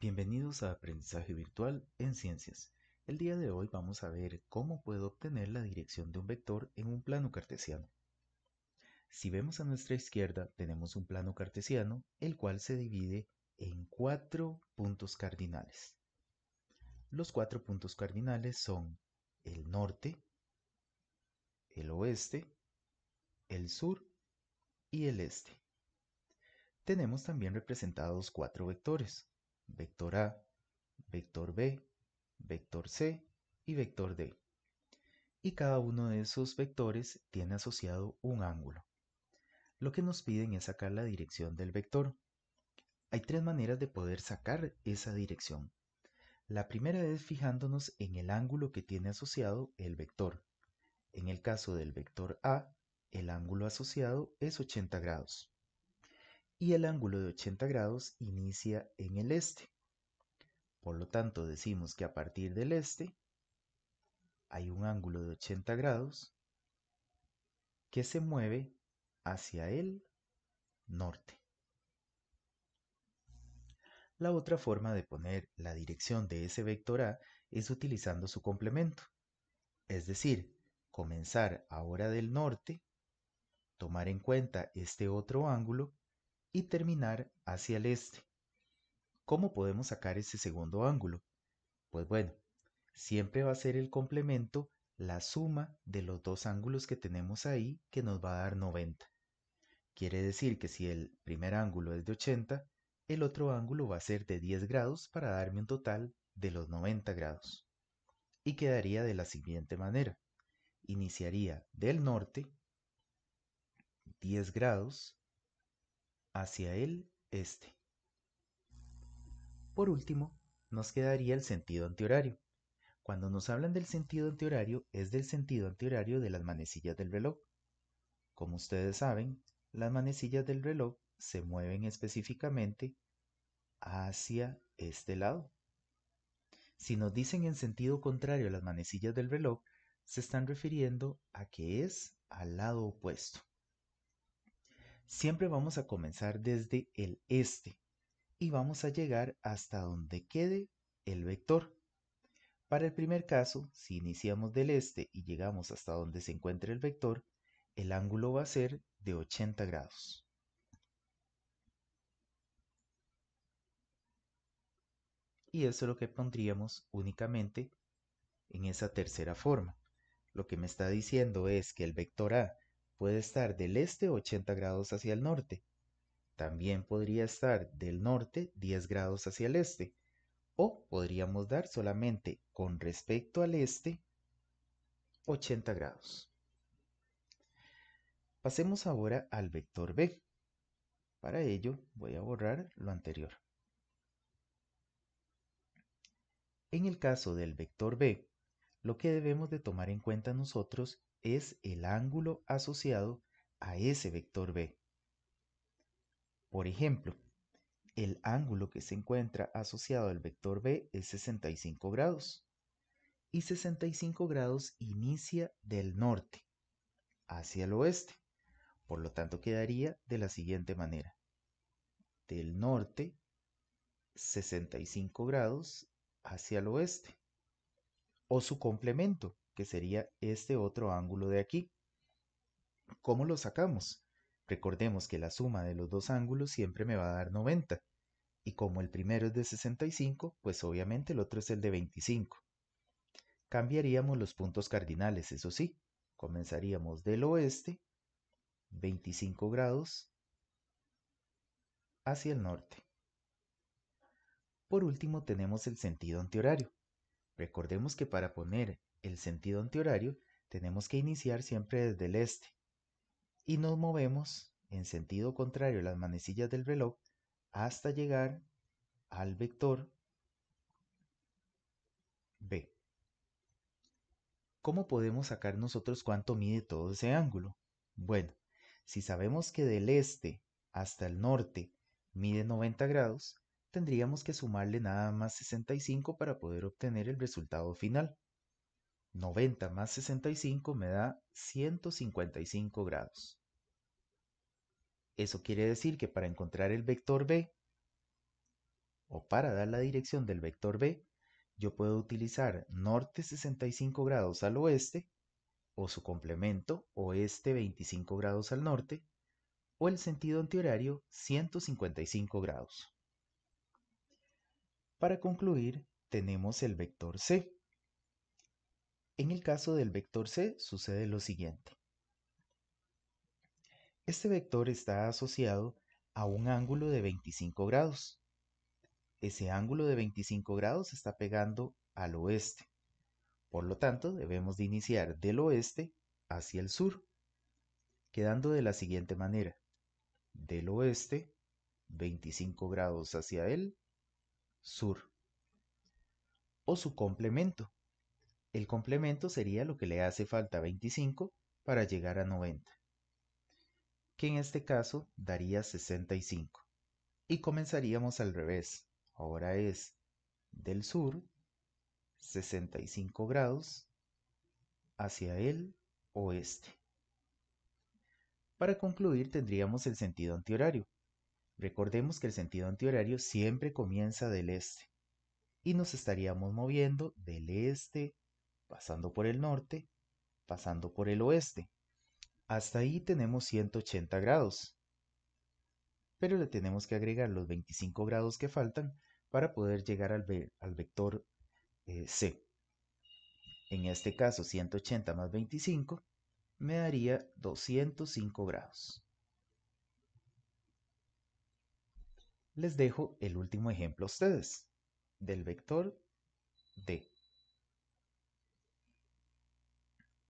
Bienvenidos a Aprendizaje Virtual en Ciencias. El día de hoy vamos a ver cómo puedo obtener la dirección de un vector en un plano cartesiano. Si vemos a nuestra izquierda, tenemos un plano cartesiano, el cual se divide en 4 puntos cardinales. Los 4 puntos cardinales son el norte, el oeste, el sur y el este. Tenemos también representados 4 vectores: vector A, vector B, vector C y vector D. Y cada uno de esos vectores tiene asociado un ángulo. Lo que nos piden es sacar la dirección del vector. Hay 3 maneras de poder sacar esa dirección. La primera es fijándonos en el ángulo que tiene asociado el vector. En el caso del vector A, el ángulo asociado es 80 grados. Y el ángulo de 80 grados inicia en el este. Por lo tanto, decimos que a partir del este hay un ángulo de 80 grados que se mueve hacia el norte. La otra forma de poner la dirección de ese vector A es utilizando su complemento, es decir, comenzar ahora del norte, tomar en cuenta este otro ángulo y terminar hacia el este. ¿Cómo podemos sacar ese segundo ángulo? Pues bueno, siempre va a ser el complemento la suma de los dos ángulos que tenemos ahí, que nos va a dar 90. Quiere decir que si el primer ángulo es de 80, el otro ángulo va a ser de 10 grados para darme un total de los 90 grados. Y quedaría de la siguiente manera. Iniciaría del norte 10 grados hacia el este. Por último, nos quedaría el sentido antihorario. Cuando nos hablan del sentido antihorario, es del sentido antihorario de las manecillas del reloj. Como ustedes saben, las manecillas del reloj se mueven específicamente hacia este lado. Si nos dicen en sentido contrario a las manecillas del reloj, se están refiriendo a que es al lado opuesto. Siempre vamos a comenzar desde el este y vamos a llegar hasta donde quede el vector. Para el primer caso, si iniciamos del este y llegamos hasta donde se encuentra el vector, el ángulo va a ser de 80 grados. Y eso es lo que pondríamos únicamente en esa tercera forma. Lo que me está diciendo es que el vector A puede estar del este 80 grados hacia el norte. También podría estar del norte 10 grados hacia el este. O podríamos dar solamente con respecto al este 80 grados. Pasemos ahora al vector B. Para ello voy a borrar lo anterior. En el caso del vector B, lo que debemos de tomar en cuenta nosotros es el ángulo asociado a ese vector B. Por ejemplo, el ángulo que se encuentra asociado al vector B es 65 grados. Y 65 grados inicia del norte hacia el oeste. Por lo tanto, quedaría de la siguiente manera. Del norte, 65 grados hacia el oeste. O su complemento, que sería este otro ángulo de aquí. ¿Cómo lo sacamos? Recordemos que la suma de los dos ángulos siempre me va a dar 90. Y como el primero es de 65, pues obviamente el otro es el de 25. Cambiaríamos los puntos cardinales, eso sí. Comenzaríamos del oeste, 25 grados, hacia el norte. Por último tenemos el sentido antihorario. Recordemos que para poner el sentido antihorario tenemos que iniciar siempre desde el este y nos movemos en sentido contrario a las manecillas del reloj hasta llegar al vector B. ¿Cómo podemos sacar nosotros cuánto mide todo ese ángulo? Bueno, si sabemos que del este hasta el norte mide 90 grados, tendríamos que sumarle nada más 65 para poder obtener el resultado final. 90 más 65 me da 155 grados. Eso quiere decir que para encontrar el vector B, o para dar la dirección del vector B, yo puedo utilizar norte 65 grados al oeste, o su complemento, oeste 25 grados al norte, o el sentido antihorario 155 grados. Para concluir, tenemos el vector C. En el caso del vector C sucede lo siguiente. Este vector está asociado a un ángulo de 25 grados. Ese ángulo de 25 grados está pegando al oeste. Por lo tanto, debemos de iniciar del oeste hacia el sur, quedando de la siguiente manera. Del oeste, 25 grados hacia el sur. O su complemento. El complemento sería lo que le hace falta a 25 para llegar a 90, que en este caso daría 65. Y comenzaríamos al revés. Ahora es del sur, 65 grados hacia el oeste. Para concluir tendríamos el sentido antihorario. Recordemos que el sentido antihorario siempre comienza del este y nos estaríamos moviendo del este, pasando por el norte, pasando por el oeste. Hasta ahí tenemos 180 grados, pero le tenemos que agregar los 25 grados que faltan para poder llegar al vector C. En este caso 180 más 25 me daría 205 grados. Les dejo el último ejemplo a ustedes del vector D.